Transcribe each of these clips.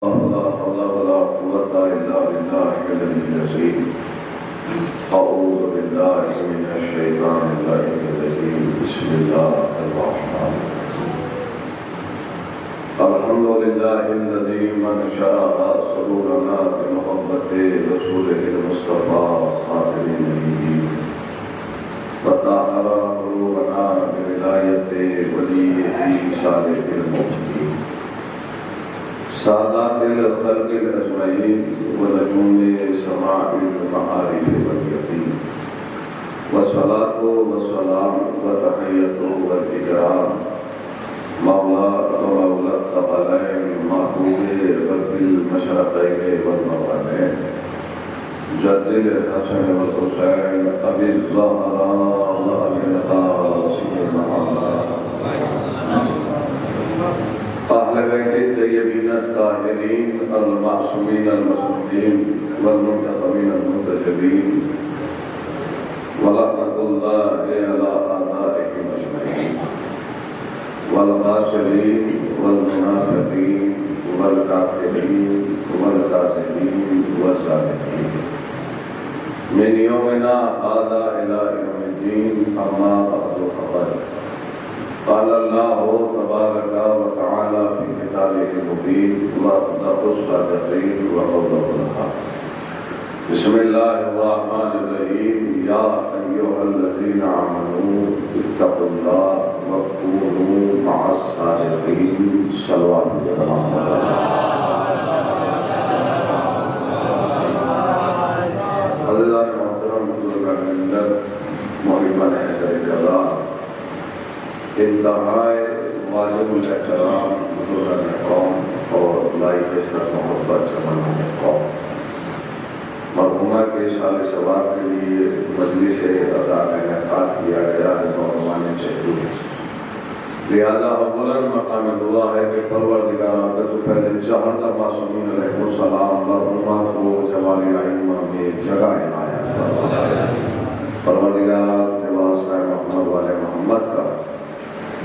لا حول ولا قوة إلا بالله العلي العظيم. أعوذ بالله من الشيطان الرجيم. بسم الله الرحمن الرحيم. الحمد لله الذي من شرح صدورنا بمحبة رسوله المصطفى خاتم النبيين وطهر قلوبنا بولاية وليه صالح المؤمنين سادات الخلق اجمعین ونجوم سماع المعارف والیقین والصلاة والسلام وتحیۃ والاکرام مولا ومولا الثقلین محبوب رب المشرقین والمغربین جد الحسن والحسین ابی الزہراء ابی القاسم محمد اہل بیت الطیبین الطاہرین المعصومین المصطفین والمنتخبین المنتجبین ولعنۃ اللہ علی اعدائہم اجمعین والغاشرین والمنافقین والکافرین والکاذبین والصادقین من یومنا ھذا الی یوم الدین اما بعد فقد قال الله تبارك وتعالى في كتابه المبين وأصدق الصادقين وقوله الحق. بسم الله الرحمن الرحيم. يا أيها الذين آمنوا اتقوا الله وكونوا مع الصادقين. صلوات الله. حضرات محترم بزرگان اندر محبان حیدر کرام انتہائے واجب الاحترام بزرگان قوم اور لائق عزت محبت چمنان قوم مرحومہ کے سال ثواب کے لیے مجلس عزا کا انعقاد کیا گیا ہے مرحومان چہرو لہذا اولا مقام دعا ہے کہ پروردگار عبد فیض جہر معصومین علیہ السلام مرحومہ کو جوال رحمہ میں جگہ عنایت پروردگار واسطہ محمد والے محمد کا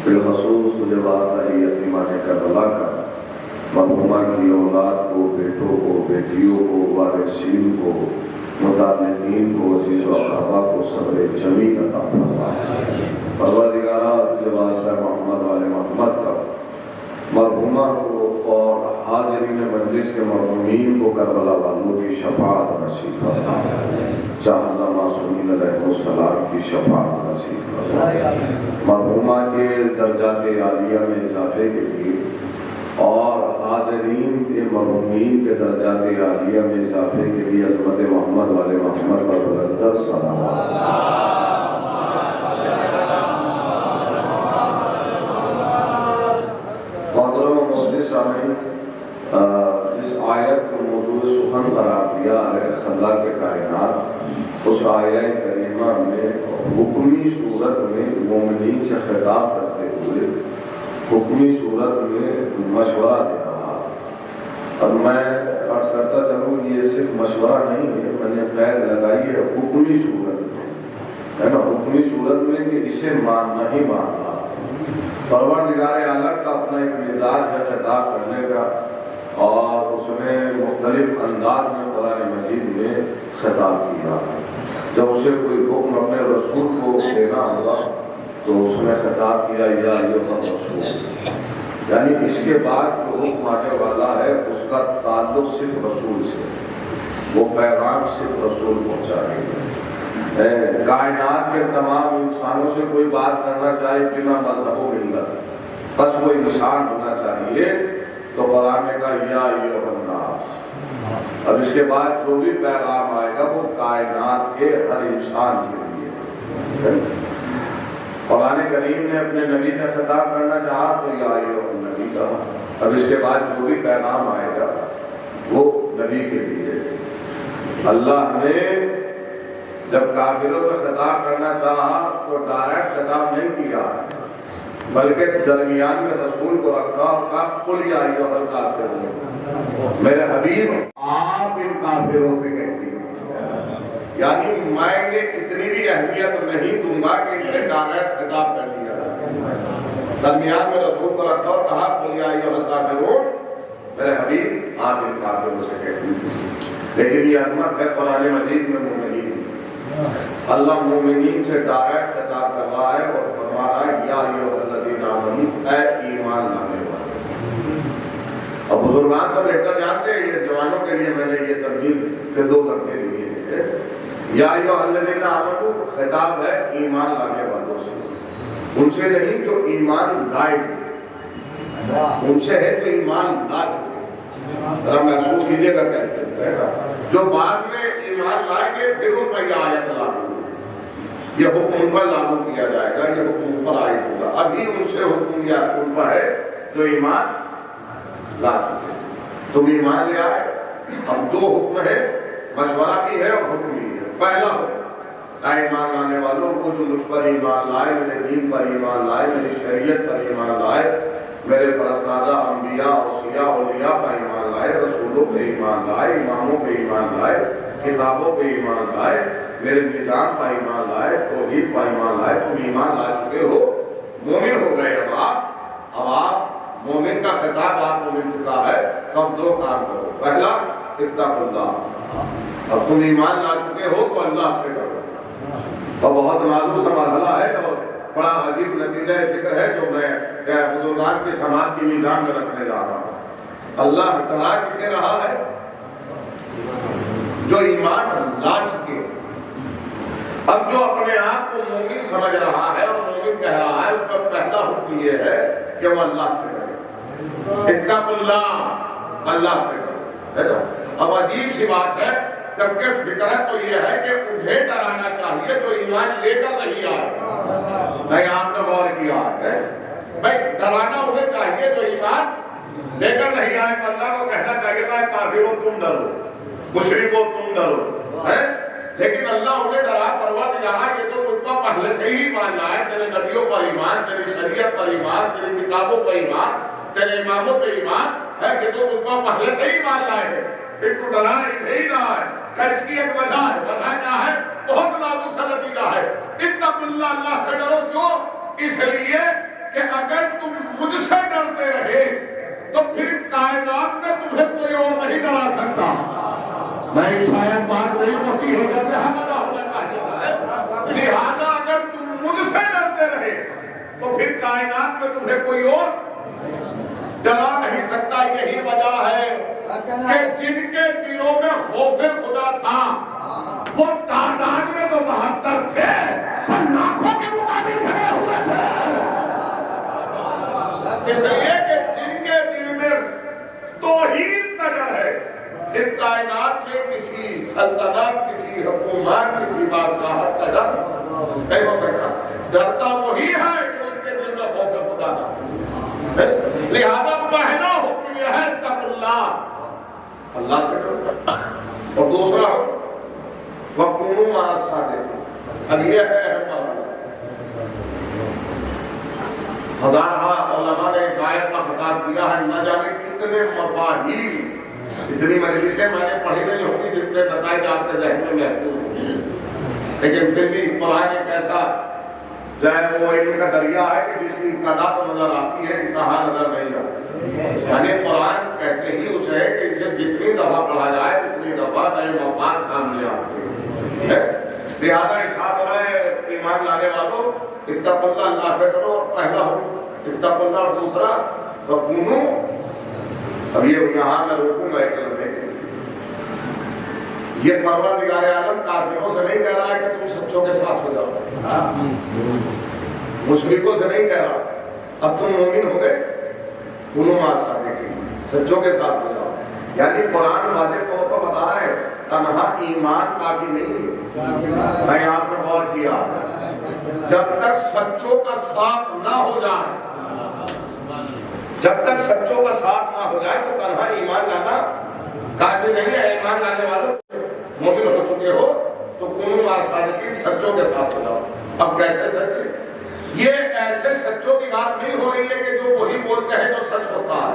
بالخصوص تجھے واسطہ ہی یتیمان کربلا کا مرحومہ کی اولاد کو بیٹوں کو بیٹیوں کو وارثین کو متعلقین کو عزیز و اقربا کو صبر جمیل عطا فرما پروردگارہ تجھے واسطہ محمد والے محمد کا مرحومہ کو اور حاضرین مجلس کے مرحومین کو کربلا والوں کی شفاعت نصیب فرما چاہتا معصومین علیہ السلام کی شفاعت نصیب فرما مرحومہ کے درجات عالیہ میں اضافے کے لیے اور حاضرین کے مرحومین کے درجات عالیہ میں اضافے کے لیے عظمت محمد والے محمد پر بلندر صلوات محترم و معزز سامعین جس آیت کو موضوع سخن قرار دیا ہے خلاق کائنات اس آیت کریمہ میں حکمی صورت میں مومنین سے خطاب کرتے ہوئے حکمی صورت میں مشورہ دے رہا اور میں عرض کرتا چلوں یہ صرف مشورہ نہیں ہے میں نے قید لگائی ہے حکمی صورت میں ہے نا حکمی صورت میں کہ اسے ماننا ہی ماننا پروردگار عالم کا اپنا ایک مزاج ہے خطاب کرنے کا اور اس نے مختلف انداز میں قرآن مجید میں خطاب کیا جب اسے کوئی حکم اپنے رسول کو دینا ہوگا تو اس نے خطاب کیا یا ایھا الرسول یعنی اس کے بعد جو حکم آنے والا ہے اس کا تعلق صرف رسول سے وہ پیغام صرف رسول پہنچائے گا کائنات کے تمام انسانوں سے کوئی بات کرنا چاہے بنا مذہب و ملت بس وہ انسان ہونا چاہیے تو قرآن نے کہا یا ایھا الناس اب اس کے بعد جو بھی پیغام آئے گا وہ کائنات کے ہر انسان کے لیے قرآن کریم نے اپنے نبی سے خطاب کرنا چاہا تو یا ایھا النبی کہا اب اس کے بعد جو بھی پیغام آئے گا وہ نبی کے لیے اللہ نے جب کافروں سے خطاب کرنا چاہا تو ڈائریکٹ خطاب نہیں کیا بلکہ درمیان میں رسول کو رکھا اور کہا قل یا ایھا الکافرون میرے حبیب آپ ان کافروں سے کہتی ہیں یعنی میں نے اتنی بھی اہمیت نہیں دوں گا کہ ان سے ڈائریکٹ خطاب کر دیا درمیان میں رسول کو رکھا اور کہا قل یا ایھا الکافرون میرے حبیب آپ ان کافروں سے کہتے ہیں. لیکن یہ عظمت ہے قرآن مجید میں مومنین. اللہ مومنین سے ڈائریکٹ خطاب کر رہا ہے اور فرما رہا ہے یا ایھا الذین آمنوا، اے ایمان لانے والے. اب بزرگان تو بہتر جانتے ہیں، یہ جوانوں کے لیے میں نے یہ ترغیب کے 2 لفظ لیے ہیں. یا ایھا الذین آمنوا خطاب ہے ایمان لانے والوں سے، ان سے نہیں جو ایمان لائے، ان سے ہے جو ایمان لا چکے. ذرا محسوس کیجئے گا کہتے ہیں جو بعد میں ایمان لائیں گے پھر ان پر یہ آیت لاگو، یہ حکم ان پر لاگو کیا جائے گا، یہ حکم ان پر عائد ہوگا. ابھی ان سے حکم یا ان پر ہے جو ایمان لا چکے. تم ایمان لے آئے. اب 2 حکم ہے، مشورہ بھی ہے اور حکم بھی ہے. پہلا حکم اے ایمان لانے والوں کو جو مجھ پر ایمان لائے، میرے دین پر ایمان لائے، میری شریعت پر ایمان لائے، میرے فرزندہ انبیاء اوصیاء اولیاء پر ایمان لائے، رسولوں پہ ایمان لائے، اماموں پہ ایمان لائے، کتابوں پہ ایمان لائے، میرے نظام پر ایمان لائے، توحید پر ایمان لائے. تم ایمان لا چکے ہو، مومن ہو گئے. اب آپ مومن کا خطاب آپ کو مل چکا ہے. تب 2 کام کرو. پہلا اتقوا اللہ. اب تم ایمان لا چکے ہو تو اللہ سے ڈرو. اور بہت نازک سا مرحلہ ہے اور بڑا عجیب نتیجہ فکر ہے جو میں بزرگان کی سماعت کی میزان میں رکھنے جا رہا ہوں. اللہ ڈرا کسے رہا ہے؟ جو ایمان لا چکے. اب جو اپنے آپ کو مومن سمجھ رہا ہے اور مومن کہہ رہا ہے، اس کا پہلا حکم یہ ہے کہ وہ اللہ سے ڈرے. اتقوا اللہ، اللہ سے ڈرے. اب عجیب سی بات ہے، جبکہ فکرت تو یہ ہے کہ انہیں ڈرانا چاہیے جو ایمان لے کر نہیں آئے. نہیں، آپ نے غور کیا ہے بھائی، ڈرانا انہیں چاہیے جو ایمان لے کر نہیں آئے. اللہ کو کہنا چاہیے تھا کافروں تم ڈرو، مشرکوں تم ڈرو. لیکن اللہ انہیں ڈرا پروردگارا یہ تو تم پر پہلے سے ہی ایمان لائے، تیرے نبیوں پر ایمان، تیری شریعت پر ایمان، تیری کتابوں پر ایمان، تیرے اماموں پر ایمان ہے، یہ تو تم پر پہلے سے ہی ایمان لائے ہیں. پھر تو ڈرا نہیں رہا ہے. اس کی ایک وجہ ہے. وجہ کیا ہے؟ بہت نازک سا نتیجہ ہے. اتقوا اللہ، اللہ سے ڈرو. کیوں؟ اس لیے کہ اگر تم مجھ سے ڈرتے رہے تو پھر کائنات میں تمہیں کوئی اور نہیں ڈرا سکتا. میں شاید بات نہیں پہنچی ہے، جیسے ہمارا ہونا چاہیے. لہذا اگر تم مجھ سے ڈرتے رہے تو پھر کائنات میں تمہیں کوئی اور ڈرا نہیں سکتا. یہی وجہ ہے کہ جن کے دلوں میں خوف خدا تھا وہ تعداد میں تو 72 تھے، پر لاکھوں کے مقابل کھڑے ہوئے تھے. اس لیے کہ جن کے دل میں توحید کا ڈر ہے، پھر کائنات میں کسی سلطنت، کسی حکومت، کسی بادشاہت کا ڈر نہیں ہو سکتا. ڈرتا وہی ہے کہ اس کے دل میں خوف خدا نہ. لہذا پہلا حکم یہ ہے اتقوا اللہ، اللہ سے ڈرو. اور دوسرا وَكُونُوا مَعَ الصَّادِقِينَ. اب یہ ہے اہم. ہزارہ علماء نے اس آیت کا خطاب کیا ہے. نہ جانے کتنے مفاہیم، اتنی مجلسیں میں نے پڑھی نہیں ہوگی جتنے نتائج آپ کے ذہن میں محفوظ ہوں. لیکن پھر بھی قرآن ایک ایسا جو ہے وہ علم کا دریا ہے کہ جس کی ابتدا تو نظر آتی ہے، انتہا نظر نہیں آتی. یعنی قرآن کہتے ہی اسے ہے کہ اسے جتنی دفعہ پڑھا جائے اتنی دفعہ نئے مفاد سامنے آتے ہیں. لہٰذا ارشاد ہو رہا ہے ایمان لانے والوں اتقوا اللہ، اللہ سے ڈرو. اور پہلا حکم اتقوا اللہ، اور دوسرا وَكُونُوا. اب یہ یہاں میں روکوں گا ایک لمحے کے. یہ پروردگار عالم کافروں سے نہیں کہہ رہا ہے کہ تم سچوں کے ساتھ ہو جاؤ، مشرکوں سے نہیں کہہ رہا. اب تم مومن ہو گئے، کونوا مع الصادقین، سچوں کے ساتھ ہو جاؤ. یعنی قرآن واضح طور پر بتا رہا ہے تنہا ایمان کافی نہیں ہے. میں آپ نے غور کیا، جب تک سچوں کا ساتھ نہ ہو جائے، جب تک سچوں کا ساتھ نہ ہو جائے تو تنہا ایمان لانا کافی نہیں ہے. ایمان لانے والوں مومن ہو چکے ہو تو کونوا مع الصادقین، سچوں کے ساتھ ہو جاؤ. اب کیسے سچے؟ یہ ایسے سچوں کی بات نہیں ہو رہی ہے کہ جو وہی بولتے ہیں جو سچ ہوتا ہے.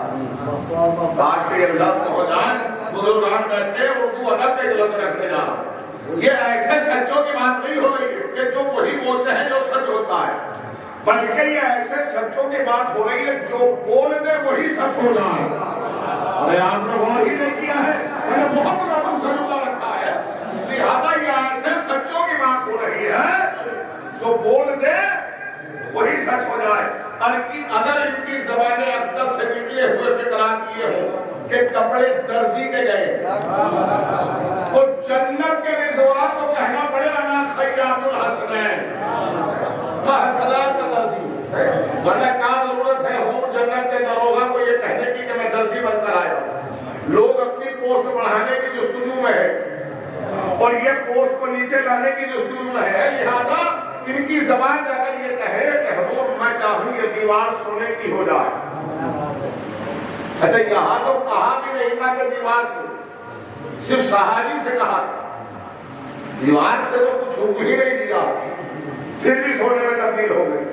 آج کے لفظ ہو جائے بزرگان بیٹھے اردو ادب کے لفظ رکھنے جا رہا ہوں. یہ ایسے سچوں کی بات نہیں ہو رہی ہے کہ جو وہی بولتے ہیں جو سچ ہوتا ہے، بلکہ یہ ایسے سچوں کی بات ہو رہی ہے جو بولتے وہی سچ ہو جائے. ارے آپ نے غور ہی نہیں کیا ہے، میں نے بہت بڑا سلسلہ رکھا ہے، لہذا یہ ایسے سچوں کی بات ہو رہی ہے جو بول دے وہی سچ ہو جائے۔ اگر ان کی زبان اقدس سے نکلے ہوئے فکرات یہ ہو کہ کپڑے درزی کے گئے تو جنت کے رضوان کو کہنا پڑے انا خیاط الحسنین، میں حسنات کا درزی، ورنہ کیا ضرورت ہے حضور جنت کے دروغہ کو یہ کہنے کی کہ میں درزی بن کر آیا۔ لوگ اپنی پوسٹ بڑھانے کی جستجو میں ہے اور یہ پوسٹ کو نیچے لانے کی جستجو میں ہے، لہذا ان کی زبان سے اگر یہ کہے کہ حضور میں چاہوں یہ دیوار سونے کی ہو جائے، اچھا یہاں تو کہا بھی نہیں تھا کہ دیوار سے، صرف صحابی سے کہا تھا، دیوار سے تو کچھ حکم ہی نہیں دیا، پھر بھی سونے میں تبدیل ہو گئی۔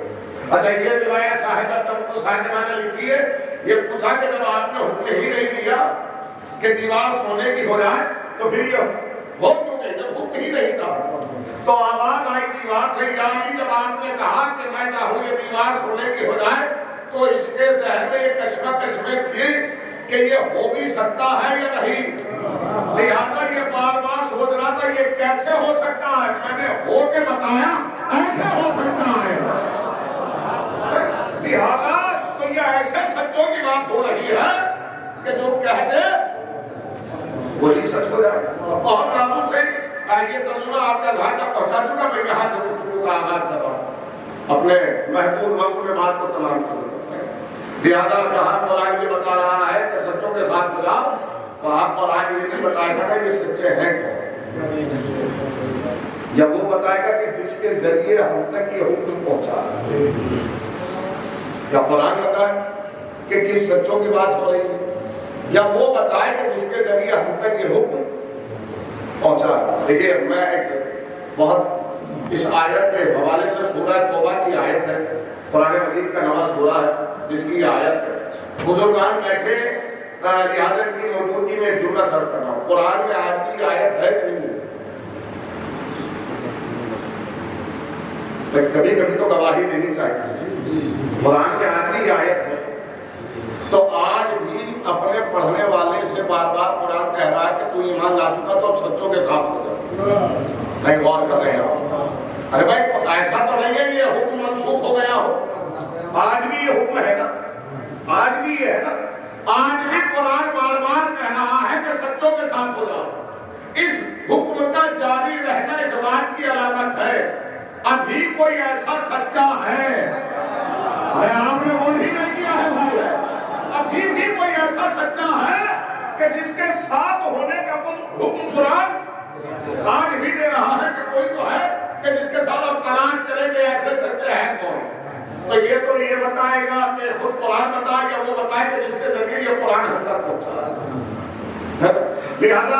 اچھا یہ روایت صاحبہ تب صاحبہ نے لکھی ہے، یہ پوچھا کہ جب آپ نے حکم ہی نہیں دیا کہ دیوار سونے کی ہو جائے تو پھر یہ ہو کیوں نہیں، جب حکم ہی نہیں تھا تو آواز آئی دیوار سے، یعنی جب آپ نے کہا کہ میں چاہوں یہ دیوار سونے کی ہو جائے تو اس کے ذہن میں یہ کشمکش میں تھی کہ یہ ہو بھی سکتا ہے یا نہیں، لہذا یہ بار بار سوچ رہا تھا یہ کیسے ہو سکتا ہے، میں نے ہو کے بتایا ایسے ہو سکتا ہے، لہذا تو یہ ایسے سچوں کی بات ہو رہی ہے کہ جو کہہ دے وہی سچ ہو جائے۔ اور معلوم سے یہ ترجمہ آپ کا گھر تک پہنچا دوں گا، میں یہاں سے گفتگو کا آغاز کر رہا ہوں، اپنے محدود وقت میں بات کو تمام کروں، لہذا جہاں قرآن یہ بتا رہا ہے کہ سچوں کے ساتھ ہو جاؤ، وہاں قرآن یہ نہیں بتائے گا کہ یہ سچے ہیں کون، یا وہ بتائے گا کہ جس کے ذریعے ہم تک یہ حکم پہنچا، یا قرآن بتائے کہ کس سچوں کی بات ہو رہی ہے، یا وہ بتائے کہ جس کے ذریعے ہم تک یہ حکم پہنچا۔ دیکھیے میں ایک بہت اس آیت کے حوالے سے سورہ توبہ کی آیت ہے، قرآن مجید کا نواں سورہ ہے جس کی آیت ہے، بزرگان بیٹھے لہذا کی موجودگی میں جملہ سر کرنا ہوں، قرآن میں آج کی آیت ہے کہ نہیں ہے؟ کبھی کبھی تو گواہی دینی چاہیے، قرآن میں آج کی آیت ہے تو آج بھی اپنے پڑھنے والے سے بار بار قرآن کہہ رہا ہے کہ تو ایمان لا چکا تو اب سچوں کے ساتھ ہو جائے، نہیں غور کر رہے ہو، ارے بھائی ایسا تو نہیں ہے کہ یہ حکم منسوخ ہو گیا ہو، آج بھی یہ حکم ہے نا، آج بھی یہ ہے نا، آج بھی قرآن بار بار کہہ رہا ہے کہ سچوں کے ساتھ ہو جاؤ، اس حکم کا جاری رہنا اس بات کی علامت ہے ابھی کوئی ایسا سچا ہے، ارے آپ نے وہ نہیں کیا ہے، ابھی بھی کوئی ایسا سچا ہے کہ جس کے ساتھ ہونے کا حکم قرآن آج بھی دے رہا ہے کہ کوئی تو ہے کہ جس کے ساتھ آپ تلاش کریں کہ ایسے سچے ہیں کون، تو یہ بتائے گا کہ خود قرآن بتائے یا وہ بتائے کہ جس کے ذریعے یہ قرآن ہم تک پہنچا، لہذا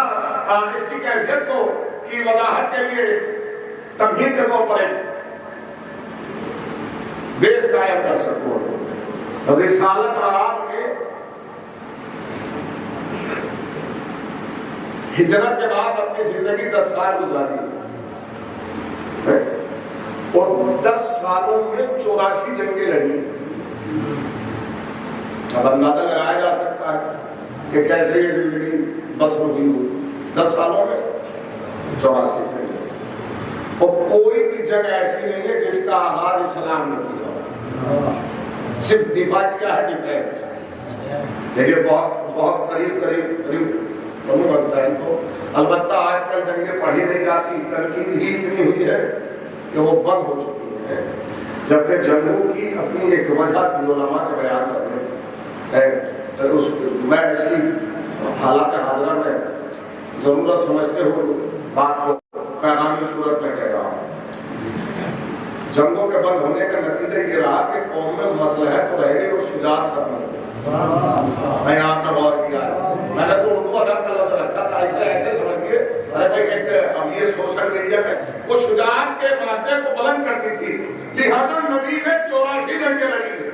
اس کی کیفیت کو کی وضاحت کے لیے تمہید کے طور پر بیس قائم کر سکوں، رسالت آپ نے ہجرت کے بعد اپنی زندگی 10 سال گزاری اور 10 سالوں میں 84 جنگیں لڑی، اب اندازہ لگایا جا سکتا ہے کہ کیسے یہ زندگی بسر ہوئی ہو، 10 سالوں میں 84 جنگیں، اور کوئی بھی جنگ ایسی نہیں ہے جس کا آغاز اسلام نے کیا، صرف دفاع کیا ہے، ڈیفینس، دیکھیں بہت قریب بنتا ہے ان کو، البتہ آج کل جنگیں پڑھی نہیں جاتی، تنقید ہی اتنی ہوئی ہے کہ وہ بند ہو چکی ہے، جبکہ جنگوں کی اپنی ایک وجہ تھی، علماء کے بیان کرنے میں اس کی حالات حاضرہ میں ضرورت سمجھتے ہوئے بات کو پیغامی صورت میں کہہ رہا ہوں۔ جنگوں کے بند ہونے کا نتیجہ یہ رہا کہ قوم میں مصلحت تو رہ گئی اور شجاعت ختم ہو گئی، میں آپ نے غور کیا ہے، میں نے تو اردو ادب کا لفظ رکھا تھا، ایسے سمجھیے، اب یہ سوشل میڈیا میں وہ شجاعت کے مادے کو بلند کرتی تھی، لہذا نبی نے 84 جنگیں لڑی ہیں،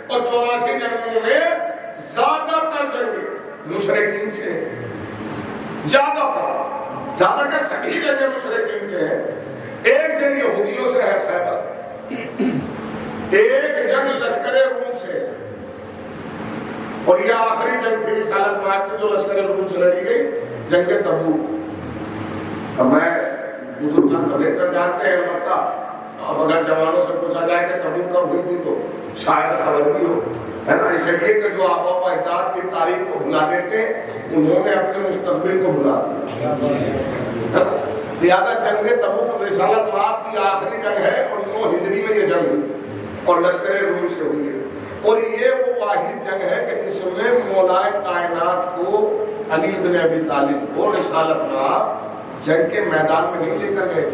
اور 84 جنگوں میں زیادہ تر جنگیں مشرکین سے، زیادہ تر سبھی جنگیں مشرکین سے ہیں، ایک جنگ یہودیوں سے ہے خیبر، ایک جنگ لشکر روم سے، اور یہ آخری جنگ تھی رسالت مآب کی جو لشکر روم سے لڑی گئی، جنگ تبوک۔ اب میں بزرگان تو بہتر جانتے ہیں، البتہ اب اگر جوانوں سے پوچھا جائے کہ تبوک کب ہوئی تھی تو شاید خبر بھی ہو، ہے نا؟ اس لیے کہ جو آبا و اجداد کی تاریخ کو بھلا دیتے انہوں نے اپنے مستقبل کو بھلا دیا۔ لہذا جنگ تبوک رسالت مآب کی آخری جنگ ہے اور 9 ہجری میں یہ جنگ ہوئی اور لشکر روم سے ہوئی ہے۔ اور یہ وہ واحد جنگ ہے کہ جس میں مولائے کائنات کو علی بن ابی طالب کو رسالت مآب جنگ کے میدان میں نہیں لے کر گئے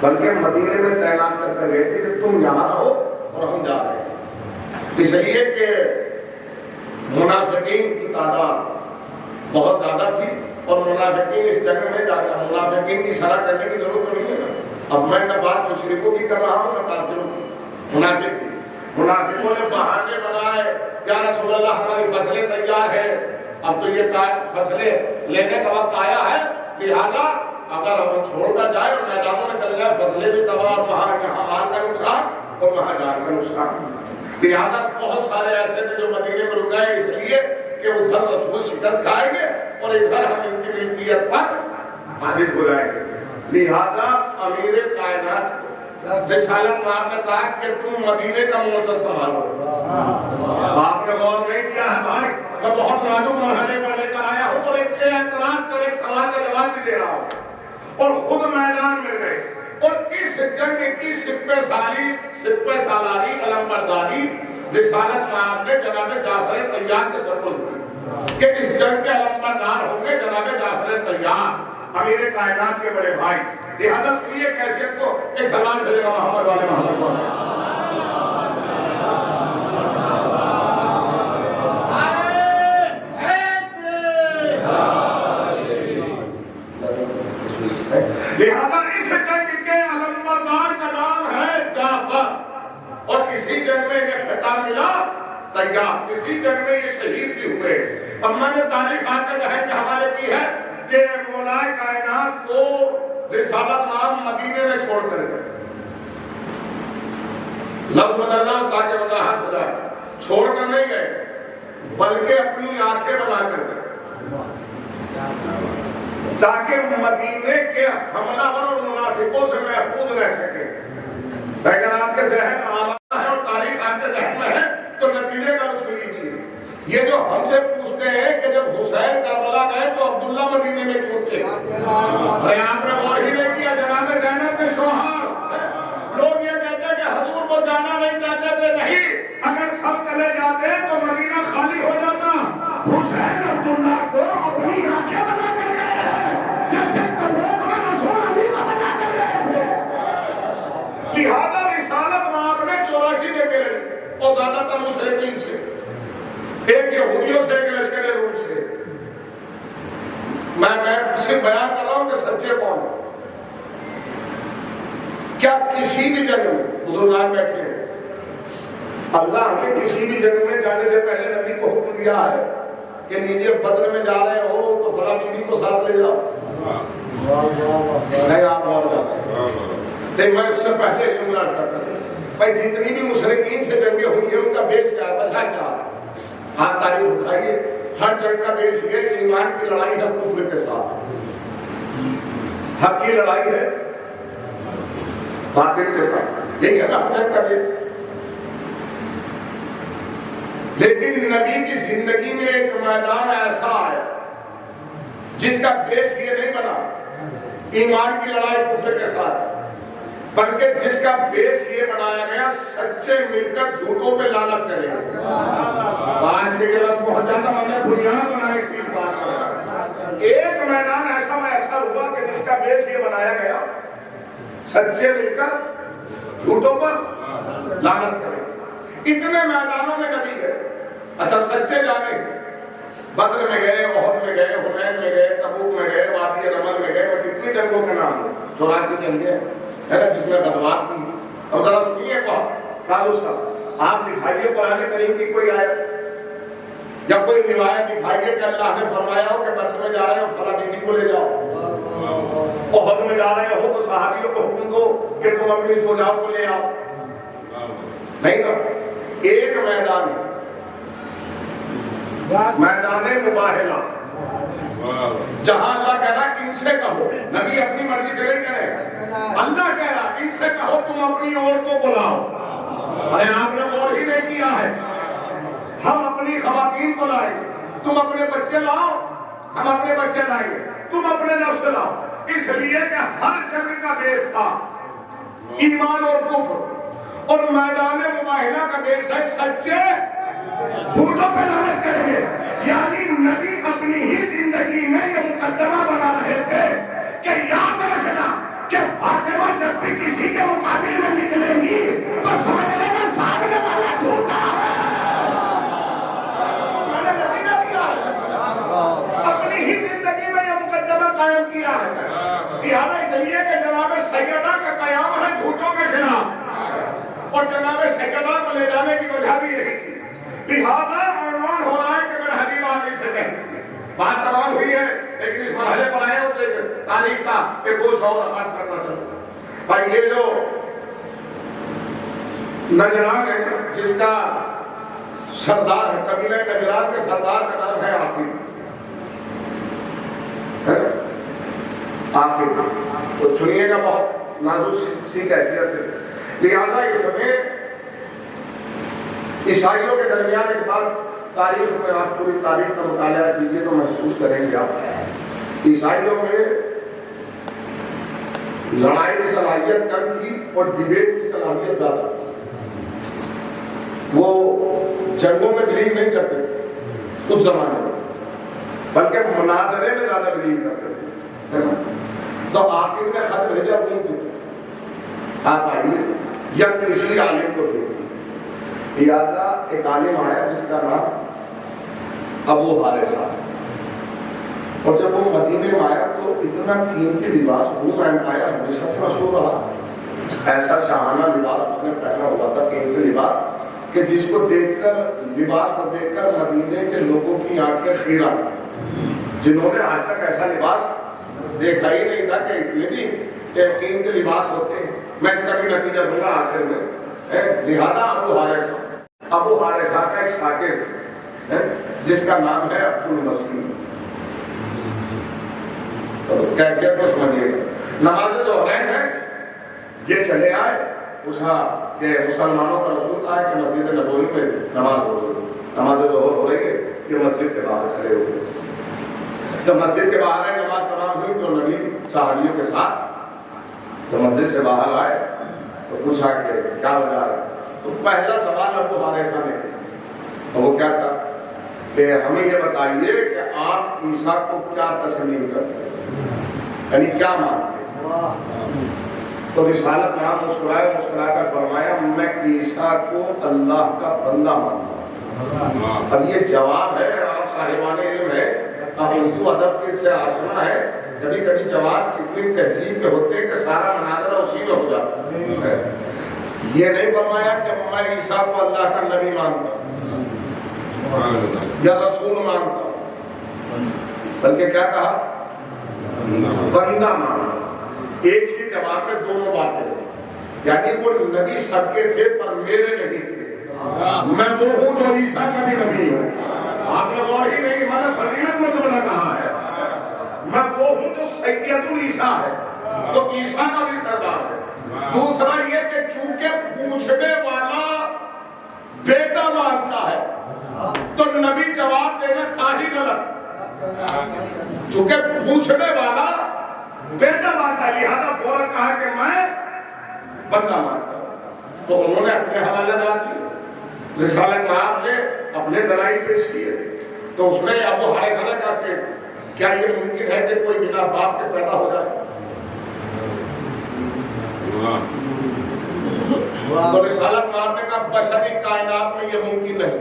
بلکہ مدینے میں تعینات کر گئے تھے کہ تم یہاں رہو اور ہم جا رہے ہیں۔ اس لیے کہ منافقین کی تعداد بہت زیادہ تھی اور منافقین اس جنگ میں جاتا، منافقین کی شرح کرنے کی ضرورت نہیں ہے نا۔ اب میں نہ بات مشرکوں کی کر رہا ہوں نہ کافروں کی۔ منافقوں نے بہانے بنائے، یا رسول اللہ ہماری فصلیں تیار ہے، اب تو یہ فصلیں لینے کا وقت آیا ہے، لہذا اگر ہم چھوڑ کر جائے اور میدانوں میں چل جائے فصلیں بھی تباہ اور وہاں یہاں مال کا نقصان اور وہاں جان کا نقصان۔ لہذا بہت سارے ایسے تھے جو مدینے میں رک گئے اس لیے کہ ادھر رسول شکست کھائیں گے اور ادھر ہم ان کی ملکیت پر فائز ہو جائیں گے۔ لہذا امیر کائنات کو رسالت مآب نے کہا کہ تم مدینے کا مورچہ سنبھالو۔ آپ نے غور نہیں کیا ہے بھائی، میں بہت نازک مرحلے پر لے کر آیا ہوں اور ایک اعتراض کر ایک سوال کا جواب بھی دے رہا ہوں، اور خود میدان میں گئے اور اس جنگ کی سپہ سالاری علمبرداری رسالت مآب نے جناب جعفر طیار کے سپرد کی کہ اس جنگ کے علمبردار ہوں گے جناب جعفر طیار امیر کائنات کے بڑے بھائی۔ لہذا سنیے کیفیت کو ایک سلام بھیجے گا محمد والے محمد والے۔ لہذا اس جنگ کے علمبردار کا نام ہے جعفر، اور کسی جنگ میں انہیں خطاب ملا طیار، کسی جنگ میں یہ شہید بھی ہوئے۔ اب میں نے تاریخ آپ کے ذہن کے حوالے کی ہے کہ مولائے کائنات کو رسالت مآب مدینے میں چھوڑ کر گئے، لفظ بدلنا تاکہ وضاحت ہو جائے، چھوڑ کر نہیں گئے بلکہ اپنی آنکھیں بنا کر گئے تاکہ مدینے کے حملہ ور اور منافقوں سے محفوظ رہ سکے۔ اگر آپ کے ذہن آمدہ ہے اور تاریخ آپ کے ذہن میں ہے تو نتیجے کا لطف لیجیے۔ یہ جو ہم سے پوچھتے ہیں کہ جب حسین کربلا گئے تو عبداللہ مدینے میں کیوں تھے، آپ نے غور ہی نہیں کیا جناب زینب کے شوہر۔ لوگ یہ کہتے ہیں کہ حضور وہ جانا نہیں چاہتے تھے، نہیں، اگر سب چلے جاتے تو مدینہ خالی ہو جاتا۔ حسین عبداللہ کو اپنی آنکھیں بنا کر گئے ہیں جیسے تبوک میں رسول علی کا بنا کر گئے تھے۔ لہذا رسالت مآب نے 84 دے کے لڑی اور زیادہ تر مشرکین سے، ایک یہودیوں سے ایک لشکر روم سے۔ میں صرف بیان کر رہا ہوں کہ سچے کون ہیں۔ کیا کسی بھی جنگ میں بزرگان بیٹھے ہیں، اللہ نے کسی بھی جنگ میں جانے سے پہلے نبی کو حکم دیا ہے کہ نیجے بدر میں جا رہے ہو تو فلاں بیوی کو ساتھ لے جاؤ؟ نہیں، آپ اور نہیں، میں اس سے پہلے جملہ کرتا تھا بھائی جتنی بھی مشرکین سے جنگیں ہوئی ہیں ان کا بیس کیا ہے، وجہ کیا ہے؟ آپ تاریخ اٹھائیے، ہر جنگ کا بیس یہ ایمان کی لڑائی ہے کفر کے ساتھ، حق کی لڑائی ہے باطل کے ساتھ، یہی ہے نا جنگ کا بیس۔ لیکن نبی کی زندگی میں ایک میدان ایسا ہے جس کا بیس یہ نہیں بنا ایمان کی لڑائی کفر کے ساتھ، بلکہ جس کا بیس یہ بنایا گیا سچے مل کر جھوٹوں پہ لعنت کریں گے۔ آج کے لفظ بہت زیادہ میں نے بنیاد بنائی تھی بات کرنا۔ ایک میدان ایسا ہوا کہ جس کا بیس یہ بنایا گیا سچے مل کر جھوٹوں پر لعنت کریں۔ اتنے میدانوں میں نبی گئے، اچھا سچے جانے بدر میں گئے، احد میں گئے، حنین میں گئے، تبوک میں گئے، وادی رمل میں گئے، میں کتنی جنگوں کے نام ہیں، 84 جنگیں ہے نا جس میں غزوات کی۔ اب ذرا سنیے بہت راجو صاحب، آپ دکھائیے قرآن کریم کی کوئی آیت یا کوئی روایت دکھائیے کہ اللہ نے فرمایا ہو کہ بدر میں جا رہے ہو فلاں بیوی کو لے جاؤ، احد میں جا رہے ہو تو صحابیوں کو حکم دو کہ تم اپنی زوجہ کو لے آؤ، نہیں نا۔ ایک میدان ہے میدان مباہلہ جہاں اللہ کہہ رہا ہے ان سے کہو، نبی اپنی مرضی سے نہیں کہہ رہے، اللہ کہہ رہا ان سے کہو تم اپنی عورتوں کو لاؤ۔ ارے آپ نے غور ہی نہیں کیا ہے، ہم اپنی خواتین کو لائیں گے، تم اپنے بچے لاؤ، ہم اپنے بچے لائیں گے، تم اپنے نفس لاؤ۔ اس لیے کہ ہر جنگ کا بیس تھا ایمان اور کفر، اور میدان مباہلہ کا بیس ہے سچے جھوٹوں پہ لعنت کریں گے۔ یعنی نبی اپنی ہی زندگی میں یہ مقدمہ بنا رہے تھے کہ یاد رکھنا کہ فاطمہ جب بھی کسی کے مقابلے میں نکلیں گی تو سمجھ لینا سامنے والا جھوٹا ہے۔ میں نے نتیجہ دیا ہے، اپنی ہی زندگی میں یہ مقدمہ قائم کیا ہے۔ لہٰذا اس لیے کہ جناب سیدہ کا قیام ہے جھوٹوں کے خلاف، اور جناب سیدہ کو لے جانے کی وجہ بھی یہی تھی۔ لہٰذا عنوان ہو رہا ہے کہ میں حبیب آدمی سے کہوں، بات تمام ہوئی ہے لیکن اس مرحلے پر آئے ہوتے تاریخ کا ایک گوشہ اور آغاز کرنا چاہوں۔ بھائی یہ جو نجران ہے جس کا سردار ہے، قبیلہ نجران کے سردار کا نام ہے عاقب۔ عاقب تو سنیے گا، بہت نازک سی کیفیت ہے۔ لہٰذا اس میں عیسائیوں کے درمیان ایک بات تاریخ میں، آپ پوری تاریخ کا مطالعہ کیجیے تو محسوس کریں گے آپ، عیسائیوں میں لڑائی کی صلاحیت کم تھی اور ڈیبیٹ کی صلاحیت زیادہ تھی۔ وہ جنگوں میں بلیو نہیں کرتے تھے اس زمانے میں، بلکہ مناظرے میں زیادہ بلیو کرتے تھے۔ تو عاقب نے خط بھیجا روم کی طرف، آپ آئیے یا کسی عالم کو بھیجیے۔ لہٰذا ایک عالم آیا جس کا نام ابو حارثہ، اور جب وہ مدینے میں آیا تو اتنا قیمتی لباس، روم ایمپائر ہمیشہ سے مشہور رہا، ایسا شاہانہ لباس اس نے پہنا ہوا تھا، قیمتی لباس، کہ جس کو دیکھ کر، لباس کو دیکھ کر مدینے کے لوگوں کی آنکھیں خیرہ تھیں، جنہوں نے آج تک ایسا لباس دیکھا ہی نہیں تھا کہ اتنے بھی قیمتی لباس ہوتے ہیں۔ میں اس کا بھی نتیجہ دوں گا آخر میں۔ لہذا ابو حارثہ کا ایک شاگرد جس کا نام ہے عبد المسیح، کیفیت کو سمجھیے گا۔ نماز ظہرین ہے، یہ چلے آئے، پوچھا کہ مسلمانوں کا رسول کہا ہے کہ مسجد نبوی میں نماز ہو رہی ہے، نماز ظہر ہو رہی ہے، یہ مسجد کے باہر کھڑے ہوئے۔ تو مسجد کے باہر آئے، نماز تمام ہوئی تو نبی صحابیوں کے ساتھ تو مسجد سے باہر آئے تو پوچھا کہ کیا وجہ ہے؟ تو پہلا سوال ابو حارثہ نے کیا، تو وہ کیا تھا کہ ہمیں یہ بتائیے کہ آپ عیسیٰ کو کیا تسلیم کرتے ہیں، یعنی کیا مانتے ہیں؟ تو رسالت نام مسکرا کر فرمایا میں عیسیٰ کو اللہ کا بندہ مانتا ہوں۔ اب یہ جواب ہے، آپ صاحبان علم ہے، آپ اردو ادب کے سے آشنا ہے، کبھی کبھی جواب اتنی تہذیب میں ہوتے ہیں کہ سارا مناظرہ اسی میں ہو جاتا ہے۔ یہ نہیں فرمایا کہ میں عیسیٰ کو اللہ کا نبی مانتا ہوں یا رسول مانتا ہوں، بلکہ کیا کہا؟ بندہ مانتا ہوں۔ ایک ہی جواب میں دونوں باتیں ہیں، یعنی وہ نبی سب کے تھے پر میرے نہیں تھے، میں وہ ہوں جو عیسیٰ کا بھی نبی ہوں۔ آپ نے غور ہی نہیں، میں نے فضیلت میں تمہیں کہا ہے، میں وہ ہوں جو سید العیسیٰ ہے، تو عیسیٰ کا بھی سردار ہے۔ دوسرا یہ کہ چونکہ پوچھنے والا بیٹا مانتا ہے تو نبی جواب دینا تھا ہی غلط، چونکہ پوچھنے والا بیٹا مانتا ہے، لہذا فوراً کہا کہ میں بندہ مانتا ہوں۔ تو انہوں نے اپنے حوالے دیے، رسالت نام نے اپنے دلائل پیش کیے، تو اس نے ابو حارثہ نے کہا کہ کیا یہ ممکن ہے کہ کوئی بنا باپ کے پیدا ہو جائے؟ تو رسالت نام نے کہا بشری کائنات میں یہ ممکن نہیں،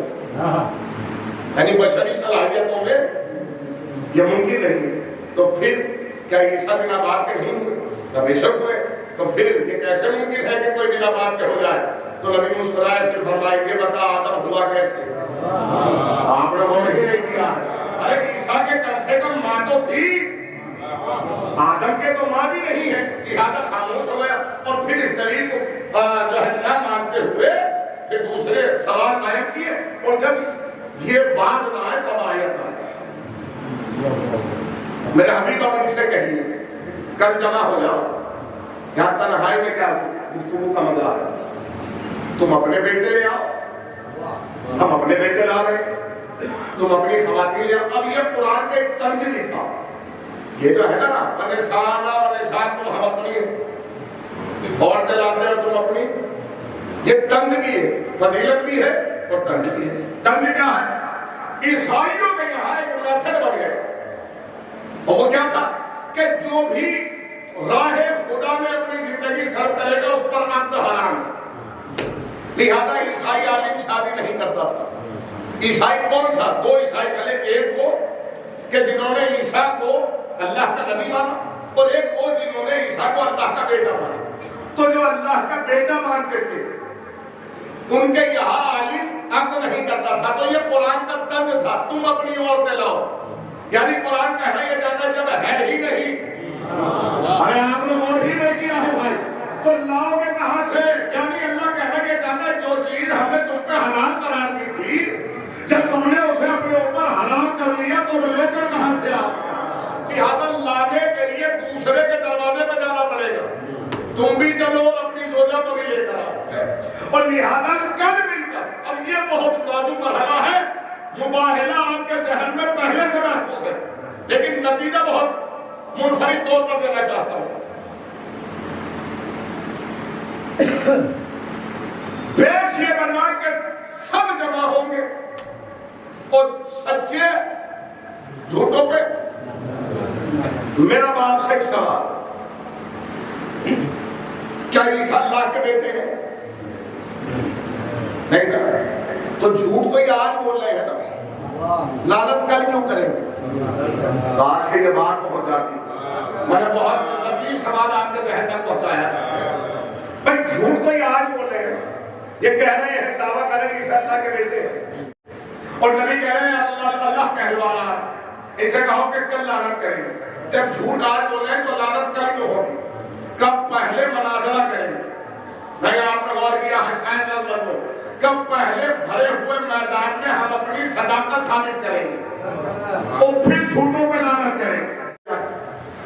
یعنی بشری صلاحیتوں میں یہ ممکن نہیں۔ تو پھر کیا عیسیٰ بنا باپ کے نہیں ہوئے؟ تو بے شک ہوئے، تو پھر یہ کیسے ممکن ہے کہ کوئی بنا باپ کے ہو جائے؟ تو نبی مسکرائے، پھر فرمائے یہ بتا آدم ہوا کیسے؟ آپ نے وہ نہیں کیا ہے، ارے عیسیٰ کے کم سے کم ماں تو تھی، آدم کے تو ماں بھی نہیں ہے، لہذا خاموش ہو گیا۔ اور پھر اس دلیل کو جو ہے نہ مانتے ہوئے پھر دوسرے سوال قائم کیے، اور جب یہ باز نہ آئے تو آیت آئے. میرے حبیب اب ان سے کہیے کل جمع ہو جاؤ. یہاں تنہائی میں کیا گفتگو کا مزہ ہے. تم اپنے بیٹے لے آؤ, ہم اپنے بیٹے لا رہے ہیں, تم اپنی خواتین لے آؤ. اب یہ قرآن کا ایک طنز بھی تھا. یہ جو ہے نا ونساء تم ہم اپنی عورتیں لاتے ہو تم اپنی, یہ طنز بھی ہے, فضیلت بھی ہے اور طنز بھی ہے. طنز کیا ہے؟ عیسائیوں کے یہاں ایک میتھڈ بن گیا, اور وہ کیا تھا کہ جو بھی راہ خدا میں اپنی زندگی سر کرے گا اس پر عقد حرام ہے. لہذا عیسائی عالم شادی نہیں کرتا تھا. عیسائی کون سا؟ دو عیسائی چلے, ایک وہ کہ جنہوں نے عیسیٰ کو اللہ کا نبی مانا, اور ایک وہ جنہوں نے عیسیٰ کو اللہ کا بیٹا مانا. تو جو اللہ کا بیٹا مانتے تھے ان کے یہاں عالم عقد نہیں کرتا تھا. تو یہ قرآن کا طنز تھا, تم اپنی عورتیں لاؤ. یعنی قرآن کہنا یہ چاہتا ہے جب ہے ہی نہیں, ارے آپ نے اور ہی نہیں کیا ہے بھائی, تو لاؤ گے کہاں سے؟ یعنی اللہ کہنا یہ چاہتا ہے جو چیز ہم نے تم پہ حلال قرار دی تھی, جب تم نے اسے اپنے اوپر حرام کر لیا تو لے کر کہاں سے آ گیا؟ لہذا لانے کے لیے دوسرے کے دروازے پہ جانا پڑے گا. تم بھی چلو اور اپنی زوجہ کو بھی لے کر آؤ. اور لہذا کل مل کر, اب یہ بہت نازک مرحلہ ہے, مباہلہ آپ کے ذہن میں پہلے سے محفوظ ہے, لیکن نتیجہ بہت منفرد طور پر دینا چاہتا ہوں. بیس یہ بنا کہ سب جمع ہوں گے اور سچے جھوٹوں پہ. میرا باپ سے ایک سوال, کیا عیسیٰ اللہ کے بیٹے ہیں؟ نہیں نا, تو جھوٹ تو یہ آج بول رہے ہیں نا, لعنت کل کیوں کریں گے؟ آج کے یہ بات پہنچ جاتی. میں نے بہت لطیف سوال آپ کے ذہن تک پہنچایا. بھائی جھوٹ تو یہ آج بول رہے ہیں, یہ کہہ رہے ہیں دعویٰ کریں عیسیٰ اللہ کے بیٹے ہیں, اور نبی کہہ رہے ہیں اللہ کہلوا رہا ہے. ان سے کہو کہ کل لعنت کریں گے. جب جھوٹ آج بول رہے ہیں تو لعنت کل کیوں ہوگی؟ کب پہلے مناظرہ کریں گے؟ نہیں آپ نے غور کیا ہے شاید نہ بنو, کب پہلے بھرے ہوئے میدان میں ہم اپنی صداقت ثابت کریں گے اور پھر جھوٹوں پہ لعنت کریں گے.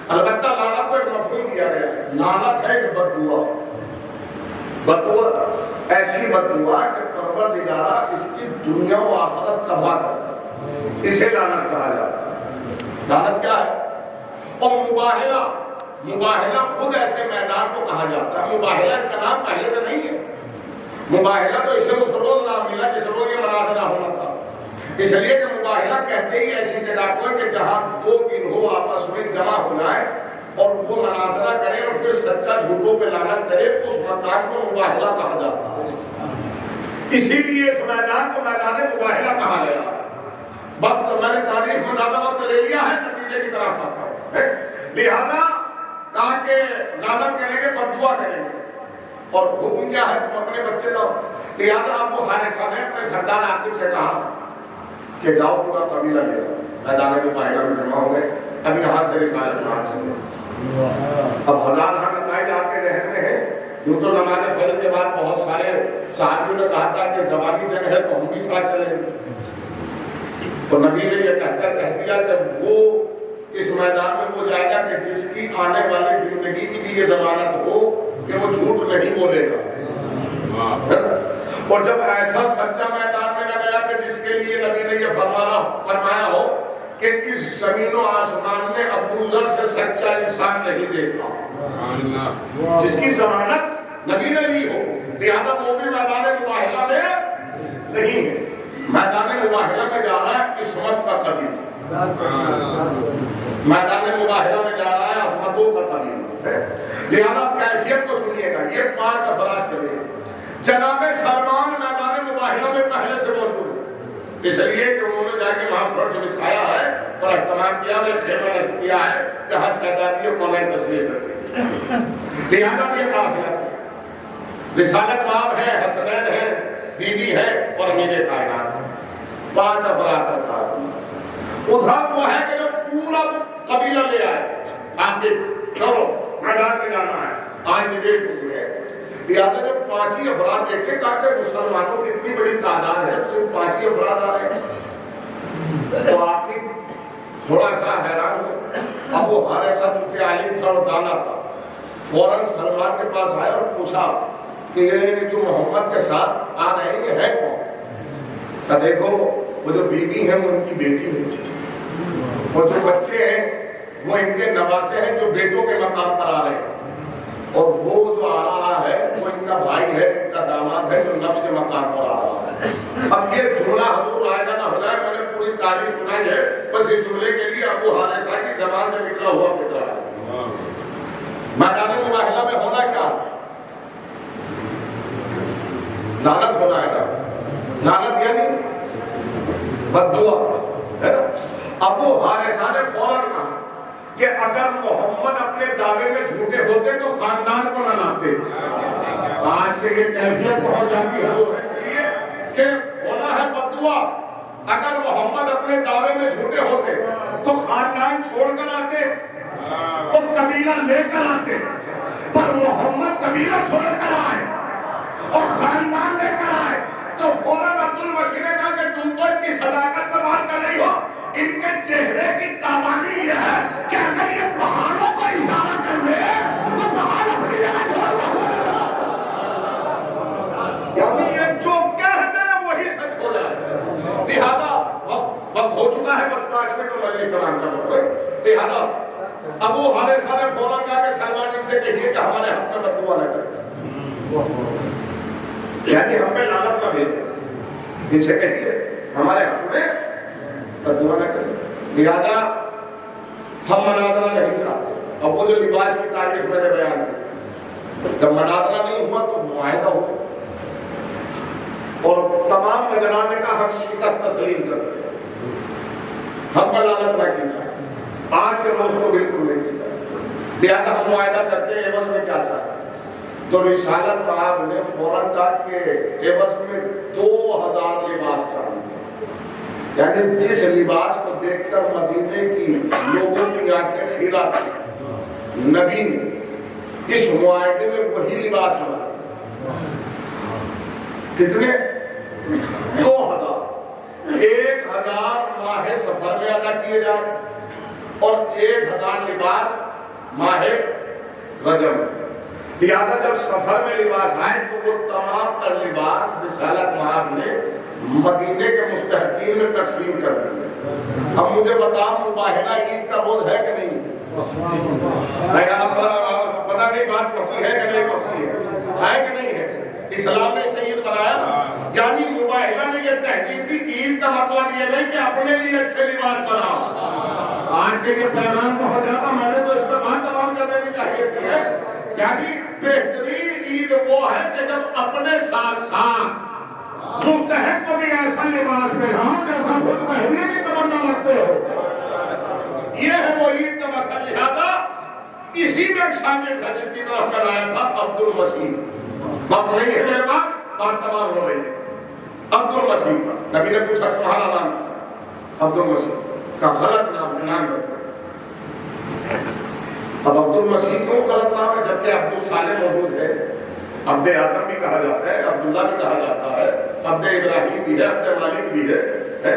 البتہ لعنت کو ایک مفہوم دیا گیا ہے. لعنت ہے کہ بد دعا, بد دعا ایسی بد دعا کہ پروردگارہ اس کی دنیا و آخرت تباہ کر, اسے لعنت کہا جاتا ہے. لعنت کیا ہے؟ اور مباہلہ خود ایسے میدان کو کہا جاتا ہے. مباہلہ اس کا نام پہلے سے نہیں ہے. مباہلہ تو اسے اس روز نام ملا جس روز یہ مناظرہ ہونا تھا. اس لیے کہ مباہلہ کہتے ہی ایسی جگہ کو ہے کہ جہاں دو گروہ آپس میں جمع ہو جائے اور وہ مناظرہ کرے اور پھر سچا جھوٹوں پہ لعنت کرے, اس مکان کو مباہلہ کہا جاتا ہے. اسی لیے اس میدان کو میدان مباہلہ کہا گیا. وقت میں نے تاریخ میں زیادہ وقت لے لیا ہے, نتیجے کی طرف آتا ہوں. لہذا کہا کہ لعنت کریں گے, بد دعا کریں گے, اور حکم کیا ہے؟ تم اپنے بچے لاؤ. لہذا ابو حارثہ نے اپنے سردار عاقب سے کہا کہ جاؤ پورا قبیلہ لے آؤ. میدان مباہلہ میں جمع ہو گئے. اب یہاں سے رسالت نام چلے. اب ہزار نتائج آپ کے ذہن میں ہیں. یوں تو نماز فجر کے بعد بہت سارے صحابیوں نے کہا تھا کہ زبانی جنگ ہے تو ہم بھی ساتھ چلیں. تو نبی نے یہ کہہ دیا کہ وہ اس میدان میں وہ جائے گا کہ جس کی آنے والی زندگی کی بھی یہ ضمانت ہو کہ وہ جھوٹ نہیں بولے گا. اور جب ایسا سچا میدان میں نہ گیا کہ جس کے لیے نبی نے یہ فرمایا ہو کہ اس زمین و آسمان میں ابو ذر سے سچا انسان نہیں دیکھا, جس کی ضمانت نبی نے لی ہو, لہذا وہ بھی میدان مباہلہ میں نہیں ہے. میدان مباہلہ میں جا رہا ہے قسمت کا قبیلہ, میدان مباہلہ میں جا رہا ہے عظمتوں کا قبیلہ. لہذا کیفیت کو سنیے گا. یہ 5 افراد چلے. جناب سلمان میدان مباہلہ میں پہلے سے موجود ہے, اس لیے کہ انہوں نے جا کے وہاں فرش بچھایا ہے اور اہتمام کیا اور ایک خیمہ رکھ دیا ہے جہاں شہزادی اور کونین تصویر کرتے ہیں. لہذا یہ قافلہ چلا. رسالت باب ہے, حسنین ہے, بی بی ہے اور امیر کائنات ہے. 5 افراد کا قافلہ. ادھر وہ ہے کہ جو پورا قبیلہ لے آئے, آتے چلو میدان میں جانا ہے, آج ڈیبیٹ ہوئی ہے. لہٰذا جب 5 ہی افراد دیکھے کہا کہ مسلمانوں کی اتنی بڑی تعداد ہے صرف 5 ہی افراد آ رہے ہیں تو عاقب تھوڑا سا حیران ہو. ابو حارثہ چونکہ عالم تھا اور دانا تھا فوراً سلمان کے پاس آیا اور پوچھا کہ یہ جو محمد کے ساتھ آ رہے ہیں یہ ہے کون؟ کہ دیکھو وہ جو بیوی ہیں وہ ان کی بیٹی ہے اور جو بچے ہیں وہ ان کے نواسے ہیں جو بیٹوں کے مقام پر آ رہے ہیں اور وہ جو آ رہا ہے وہ ان کا بھائی ہے ان کا داماد ہے جو نفس کے مقام پر آ رہا ہے. اب یہ جملہ حضور آئے گا نہ ہو جائے میں نے پوری تاریخ سنائی ہے بس یہ جملے کے لیے ابو حارثہ کی زبان سے نکلا ہوا فکرہ ہے. میدان مباہلہ میں ہونا کیا ہے؟ لعنت ہونا ہے نا. لعنت یعنی بد دعا ہے نا. ابو حارثہ نے فوراً کہا کہ اگر محمد اپنے دعوے میں جھوٹے ہوتے تو خاندان کو نہ لاتے. آج کے یہ کیفیت پہنچ جاتی ہے اس لیے کہ ہونا ہے بد دعا. اگر محمد اپنے دعوے میں جھوٹے ہوتے تو خاندان چھوڑ کر آتے اور قبیلہ لے کر آتے. پر محمد قبیلہ چھوڑ کر آئے اور خاندان لے کر آئے تو فوراً عبد المسیح نے کہا کہ تم تو ان کی صداقت پر بات کر رہی ہو. ان کے چہرے کی تابانی یہ ہے کہ اگر یہ پہاڑوں کو اشارہ کر دے تو پہاڑ اپنی جگہ چھوڑ دو. یعنی یہ جو کہہ دے وہی سچ ہو جائے. لہذا وقت ہو چکا ہے بس 5 منٹ میں مجلس تمام کر دو. لہذا ابو حارثہ نے فوراً کہا کہ سلمان ان سے کہیے کہ ہمارے حق میں بد دعا نہ کرے. یعنی ہم پہ لعنت نہ بھیجے. ان سے کہیے ہمارے حق میں بد دعا نہ کرے. لہذا ہم مناظرہ نہیں چاہتے. اب وہ جو لباس کی تاریخ میں نے بیان کی جب مناظرہ نہیں ہوا تو معاہدہ ہوا اور تمام مجران نے کہا ہم شکست تسلیم کرتے ہیں. ہم پر لعنت نہ کی جائے. آج کے روز تو بالکل نہیں کی جائے. لہذا ہم معاہدہ کرتے ہیں عوض میں کیا چاہتے ہیں. تو رسالت مآب نے فوراً کہا کہ عوض میں 2000 لباس چاہیے. یعنی جس لباس کو دیکھ کر مدینے کی لوگوں کی آنکھیں خیرہ تھی نبی نے اس معاہدے میں وہی لباس بنا. کتنے؟ 2000. 1000 ماہ سفر میں ادا کیے جائیں اور 1000 لباس ماہ رجب میں. لہذا جب سفر میں لباس آئے تو وہ تمام تر لباس رسالت مآب نے مدینے کے مستحقین میں تقسیم کر دیے. اب مجھے بتاؤ مباہلہ عید کا روز ہے کہ نہیں؟ پتہ نہیں بات پہنچی ہے کہ نہیں پہنچی ہے کہ نہیں ہے. اسلام نے اسے عید بنایا نا. یعنی مباہلہ نے یہ تحقیق دی کہ عید کا مطلب یہ نہیں کہ اپنے لیے اچھے لباس بناؤ. آج کے یہ پیغام بہت زیادہ میں نے تو اس پہ بات تمام کر دینی چاہیے تھی. یعنی بہترین عید وہ ہے کہ جب اپنے ساتھ ساتھ مستحق کو بھی ایسا لباس پہناؤ جیسا خود پہننے کی تمنا رکھتے ہو. یہ ہے وہ عید کا مسئلہ. لہذا اسی میں ایک شامل تھا جس کی طرف میں لایا تھا عبد المسیح. وقت نہیں ہے میرے پاس بات تمام ہو رہی ہے. عبد المسیح نبی نے پوچھا تمہارا نام عبد المسیح کا غلط نام ہے. اب عبد المسیح کیوں غلط نام ہے جبکہ عبد الصالح موجود ہے. عبد آدم بھی کہا جاتا ہے, عبداللہ بھی کہا جاتا ہے, عبد ابراہیم بھی ہے, عبد مالک بھی ہے.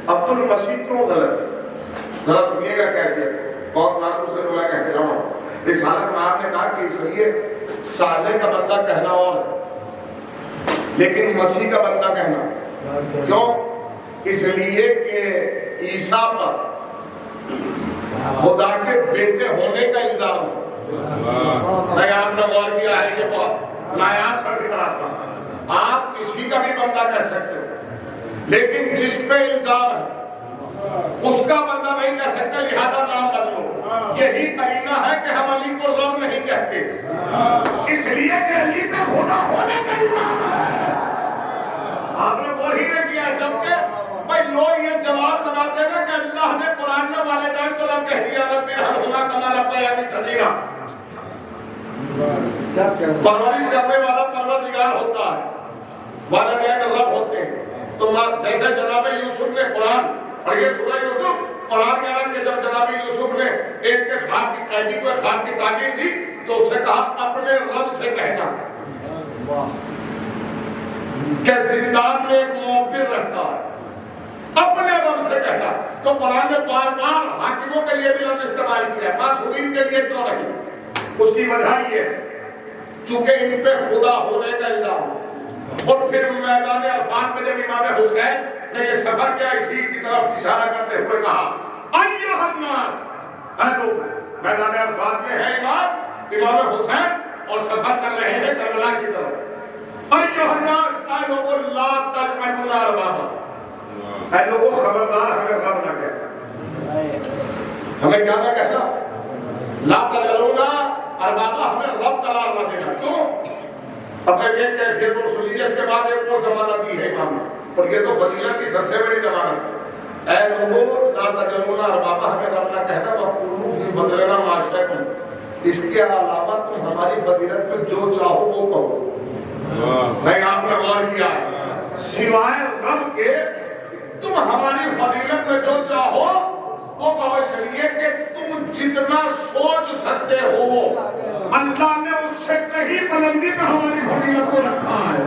عبد المسیح کیوں غلط ہے ذرا سنیے گا کیفیت. بہت نام سے بولا کہتے جاؤں. رسالت مآب نے کہا کہ اس لیے صالح کا بندہ کہنا اور لیکن مسیح کا بندہ کہنا کیوں؟ اس لیے کہ عیسیٰ پر خدا کے بیٹے ہونے کا الزام ہے. نہیں آپ نے غور کیا ہے یہ بہت نایاب سا فکر آتا. آپ کسی کا بھی بندہ کہہ سکتے ہو لیکن جس پہ الزام ہے اس کا بندہ نہیں کہہ سکتے. لہذا نام بدلو. یہی قرینہ ہے کہ ہم علی کو رب نہیں کہتے اس لیے کہ علی پہ خدا ہونے کا الزام ہے. آپ نے غور ہی نہیں کیا. جبکہ بھائی لوگ یہ جواب بناتے ہیں کہ اللہ نے قرآن میں والدین کو رب کہہ دیا رب ارحمہما کما ربیانی صغیرا. پرورش کرنے والا پروردگار ہوتا ہے, والدین رب ہوتے ہیں. تو جیسے جناب یوسف نے قرآن اور یہ سورہ یوسف قرآن کہہ رہا کہ جب جناب یوسف نے ایک کے خواب کی قیدی کو خواب کی تعبیر دی تو اس سے کہا اپنے رب سے کہنا. کہ زندان میں ایک موبر رہتا ہے اپنے رب سے کہنا. تو قرآن نے بار بار حاکموں کے لیے بھی لفظ استعمال کیا ہے, معصومین کے لیے کیوں نہیں؟ اس کی وجہ یہ ہے چونکہ ان پہ خدا ہونے کا الزام ہے. اور پھر میدان عرفات میں جب امام حسین نے یہ سفر کیا, اسی کی طرف اشارہ کرتے ہوئے کہا ایھا الناس, اے لوگ, میدان عرفات میں ہے امام حسین اور سفر کر رہے ہیں کربلا کی طرف. ایھا الناس, اے لوگوں, لا تجعلوا اربابا, اے لوگوں خبردار ہمیں رب نہ کہنا. ہمیں کیا نہ کہنا؟ لا تجعلوا اربابا, ہمیں رب قرار نہ دینا. کیوں؟ اب میں ایک کیفیت اور سنیے, اس کے بعد ایک اور ضمانت دی ہے امام نے, اور یہ تو فضیلت کی سب سے بڑی ضمانت ہے. اے لوگوں لا تجعلوا اربابا, ہمیں رب نہ کہنا, وقولوا فی فضلنا ما شئتم, اس کے علاوہ تم ہماری فضیلت میں جو چاہو وہ کہو. نہیں, آپ نے غور کیا سوائے رب کے تم ہماری فضیلت میں جو چاہو وہ کہو. اس لیے کہ تم جتنا سوچ سکتے ہو اللہ نے اس سے کہیں بلندی میں ہماری فضیلت کو رکھا ہے.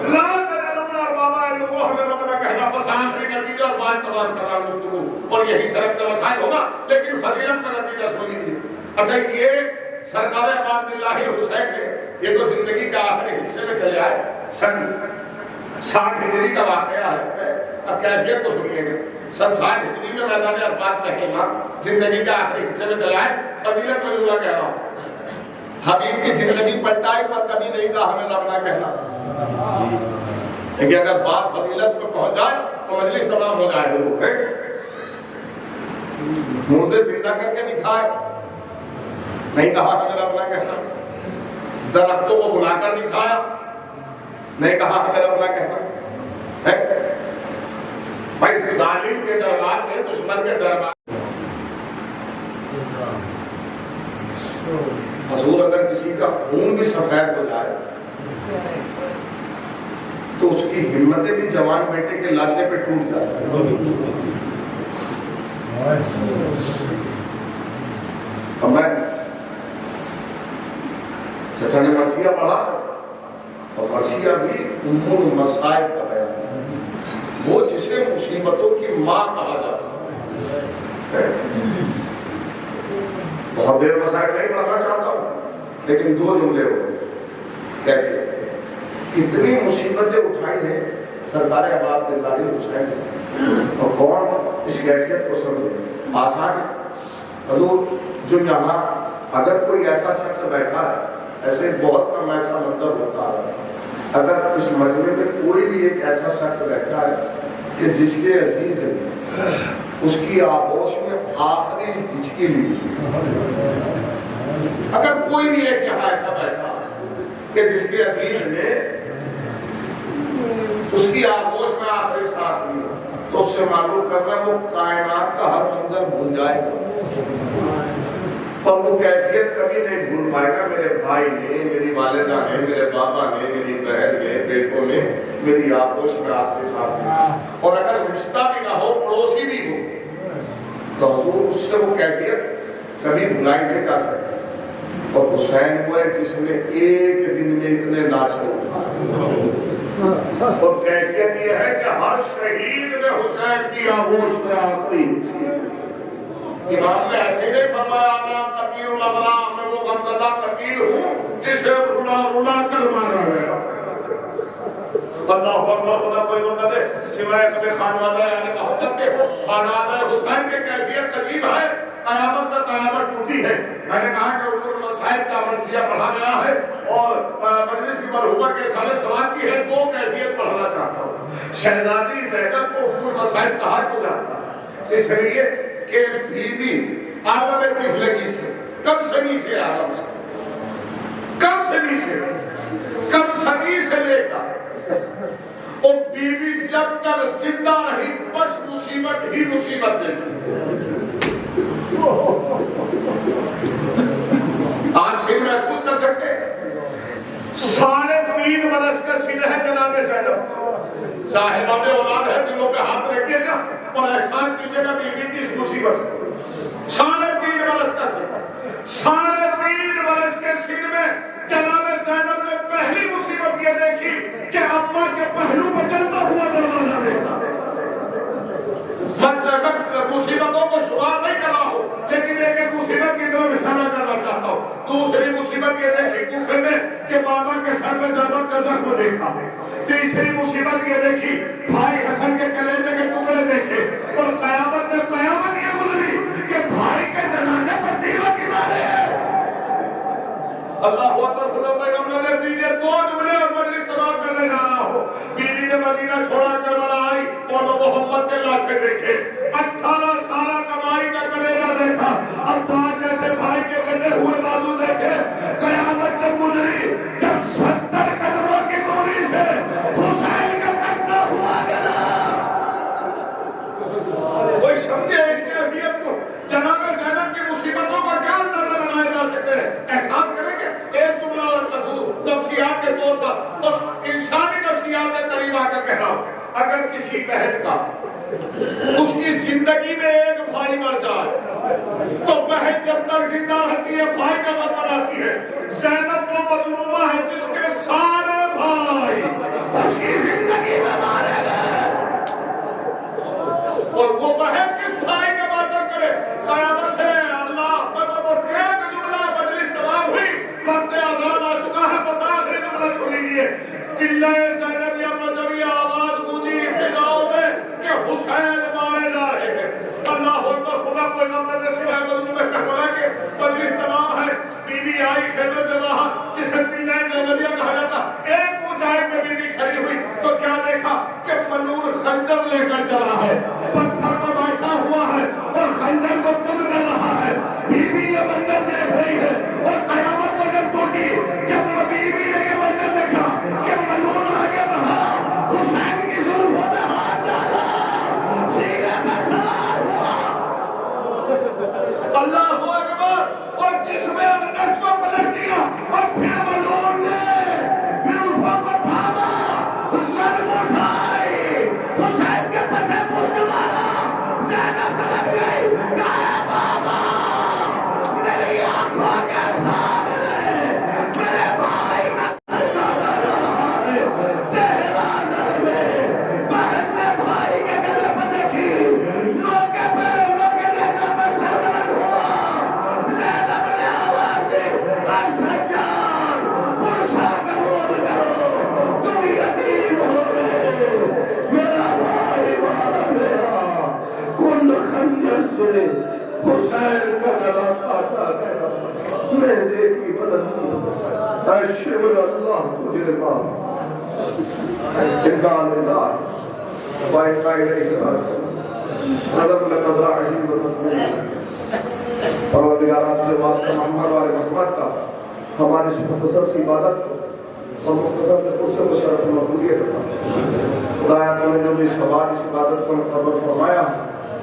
لا تجعلوا اربابا, اے لوگوں ہمیں رب نہ کہنا. بس آخری نتیجہ اور بات تمام کرنا گفتگو اور یہی سرک مسائل ہوگا, لیکن فضیلت کا نتیجہ سن لیجیے. اچھا, یہ سرکار امام اللہ حسین نے یہ تو زندگی کا آخری حصے میں چلے آئے, سن 60 ہجری کا واقعہ ہے. اب کیفیت کو سنیے گا. سن 60 ہجری میں میدان عرفات میں امام زندگی کا آخری حصے میں چلے آئے. فضیلت میں جملہ کہہ رہا ہوں, حبیب کی زندگی پلٹائی پر کبھی نہیں کہا ہمیں رب نہ کہنا. لیکن اگر بات فضیلت پہ پہنچ جائے تو مجلس تمام ہو جائے. مردے زندہ کر کے دکھائے, نہیں کہا ہمیں رب نہ کہنا. درختوں کو بلا کر دکھایا, نہیں کہا ہمیں رب نہ کہنا. بھائی ظالم کے دربار میں, دشمن کے دربار حضور اگر کسی کا خون بھی سفید ہو جائے تو اس کی ہمتیں بھی جوان بیٹے کے لاشے پہ ٹوٹ جاتی ہیں. اب میں چچا نے مرثیہ پڑھا اور مرثیہ بھی ام المصائب کا بیان ہے, وہ جسے مصیبتوں کی ماں کہا جاتا ہے. بہت دیر مسائل نہیں پڑھنا چاہتا ہوں, لیکن 2 جملے ہو کیفیت. اتنی مصیبتیں اٹھائی ہیں سرکار ابا اللہ حسین نے, اور کون اس کیفیت کو سمجھے؟ آسان ہے. حضور جو یہاں اگر کوئی ایسا شخص بیٹھا ہے, ایسے بہت کم ایسا منظر ہوتا ہے, اگر اس مجمع میں کوئی بھی ایک ایسا شخص بیٹھا ہے کہ جس کے عزیز نے اس کی آغوش میں آخری ہچکی لی تھی, اگر کوئی بھی ایک یہاں ایسا بیٹھا کہ جس کے عزیز نے اس کی آغوش میں آخری سانس لی, تو اس سے معلوم کرنا وہ کائنات کا ہر منظر بھول جائے گا, اور وہ کیفیت کبھی نہیں بھول پائے گا. میرے بھائی نے, میری والدہ نے, میرے بابا نے, میری بہن نے, بیٹوں نے میری آغوش میں آخری سانس لی, اور اگر رشتہ بھی نہ ہو, پڑوسی بھی ہو, تو حضور اس سے وہ کیفیت کبھی بھلائی نہیں جا سکتی. اور حسین وہ ہے جس نے ایک دن میں اتنے ناچے, اور کیفیت یہ ہے کہ ہر شہید نے حسین کی آغوش میں آخری. امام نے ایسے نہیں فرمایا میں قتیل الابرار, میں وہ غمزدہ قتیل ہوں جسے رلا رلا کر مارا گیا. اللہ اکبر, خدا کوئی غم نہ دے سوائے کبھی خانوادہ یعنی محبت کے. خانوادہ حسین کے کیفیت عجیب ہے, قیامت کا قیامت ٹوٹی ہے. میں نے کہا کہ ام المصائب کا مرثیہ پڑھا گیا ہے اور مجلس کی مرحومہ کے سالے سوال کی ہے, 2 کیفیت پڑھنا چاہتا ہوں. شہزادی زینب کو ام المصائب کہا کیوں جاتا ہے؟ اس لیے کہ بی بی عالم طفلگی سے, کم سنی سے, عالم سے, کم سنی سے لے کر اور بی بی جب تک زندہ رہی بس مصیبت ہی مصیبت دیتی. آج سن محسوس کر سکتے 3.5 برس کا سن ہے جناب زینب, صاحبہ میں اولاد ہے, دلوں پہ ہاتھ رکھیے گا اور احسان کیجیے گا بی بی کی اس مصیبت. 3.5 برس کا سن, 3.5 برس کے سن میں جناب زینب نے شمار نہیں کر رہا ہوں، لیکن ایک مصیبت کی طرف اشارہ کرنا چاہتا ہوں۔ دوسری مصیبت یہ دیکھی کوفے میں کہ بابا کے سر میں ضربت کا زخم دیکھا۔ تیسری مصیبت یہ دیکھی بھائی حسن کے کلیجے کے ٹکڑے دیکھے، اور قیامت میں قیامت یہ گزری کہ بھائی کے جنازے پر تیروں کی مارے ہیں۔ اللہ اکبر، خدا پیغمبر نے دیے دو جملے اور مجلس تمام کرنے جا رہا ہوں۔ بیوی نے مدینہ چھوڑا کربلا آئی اور وہ محمد کے لاشیں دیکھے، 18 سالہ کمائی کا کلیجہ دیکھا، ابا جیسے بھائی کے کٹے ہوئے بازو دیکھے۔ قیامت جب گزری، جب 70 قدموں کی دوری سے حسین کا کٹا ہوا گلا، کوئی سمجھے اس کی اہمیت کو؟ جناب زینب کی مصیبتوں کا کیا اندازہ لگایا جا سکتے ہیں؟ احساس کریں کہ ایک جملہ اور نفسیات کے طور پر اور انسانی نفسیات کے قریب آ کر کہہ رہا ہوں، اگر کسی بہن کا اس کی زندگی میں ایک بھائی مر جائے تو بہن جب تک زندہ رہتی ہے بھائی کا غم بناتی ہے۔ زینب وہ مظلومہ ہے جس کے سارے بھائی اس کی زندگی میں مارے گئے، اور وہ بہن کس بھائی کا ماتم کرے؟ قیامت ہے اللہ ایک جملہ مجلس تمام ہوئی، وقت اذان آ چکا ہے، بس آخری جملہ سن لیجیے۔ چلے زینبیہ مرجبیہ آواز گونجی فضاؤں میں کہ حسین مارے جا رہے ہیں۔ اللہ اکبر، خدا کوئی غم نہ سوائے مظلوم کربلا کے مجلس تمام ہے۔ بی بی آئی خیمہ جماعہ جسے چلے زینبیہ کہا جاتا، ایک اونچائی پہ بی بی کھڑی ہوئی تو کیا دیکھا کہ منور خنجر لے کر چلا ہے، پتھر پر بیٹھا ہوا ہے اور خنجر کو پل کر رہا ہے۔ بی بی یہ منظر دیکھ رہی ہے اور قیامت کو جب ٹوٹی، جب وہ بی بی نے یہ منظر دیکھا کہ منور آگے بڑھا، حسین کی زلفوں میں ہاتھ ڈالا، سینے میں سوار ہوا۔ اللہ اکبر، اور جس میں اقدس کو پلٹ دیا اور پھر منور نے زلفوں کو تھاما، ضرب اٹھائی، حسین کے پسے پشت مارا۔ زینب طلب گئی، کہا بابا میری آنکھوں کے سامنے میرے بھائی کا سر کاٹا جا رہا ہے۔ تہران میں بہن نے بھائی کے گلے پہ دیکھی، لوگے پہ لوگے نیجا پہ سر بلند ہوا۔ زینب نے آواز دی، اے سجاد پرسا قبول کرو، تم یتیم ہو گئے، میرا بھائی مارا گیا۔ کل خنجر سے حسین کا گلا کاٹا گیا، نیزے کی مدد اے شبل اللہ تجھے پاس انکار اللہ بائی قائل اقرار رضب لقد راعی و تصمیل۔ پروردگارات جو واسطہ محمد والے محمد کا ہماری اس مختصر سی عبادت کو اور مختصر سے پرسے و شرف محبولیت کا خدایہ تو نے جو بھی سوال اس عبادت کو مقبل فرمایا،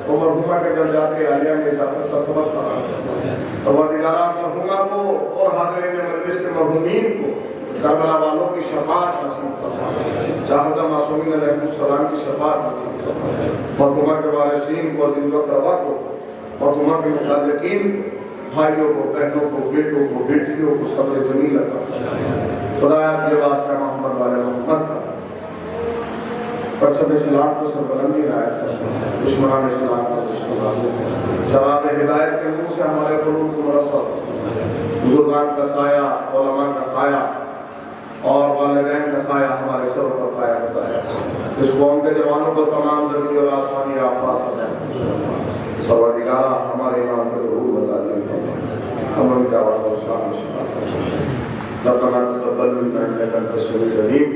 وہ مرحومہ کے درجات عالیہ میں اضافت کا سبب کرا۔ پروردگارات مرحومہ کو اور حاضرین مجلس کے مرحومین کو کربلا والوں کی شفاعت نصیب فرما، چاہدہ معصومین علیہ السلام کی شفاعت نصیب فرما، مرحومہ کے وارثین کو، عزیز و اقربا کو، مرحومہ کے متعلقین بھائیوں کو، بہنوں کو، بیٹوں کو، بیٹیوں کو صبر جمیل عطا فرما۔ خدایا کے واسطہ محمد والے محمد کا پرچم اسلام کو سربلندی عنایت فرما، دشمنان اسلام کو دشمنان چراغ ہدایت کے منہ سے ہمارے قلوب کو مرفع فرما، بزرگان کا سایہ، علماء کا سایہ اور والدین کا سایہ ہمارے سر پر قائم ہوتا ہے۔ اس قوم کے جوانوں کو تمام زمینی اور آسمانی آفات سے پروردگارہ ہمارے امام کو ضرور بتا دیں، ہم ان کا آواز اور شان شفا ربنا تقبل منا انك انت السميع العليم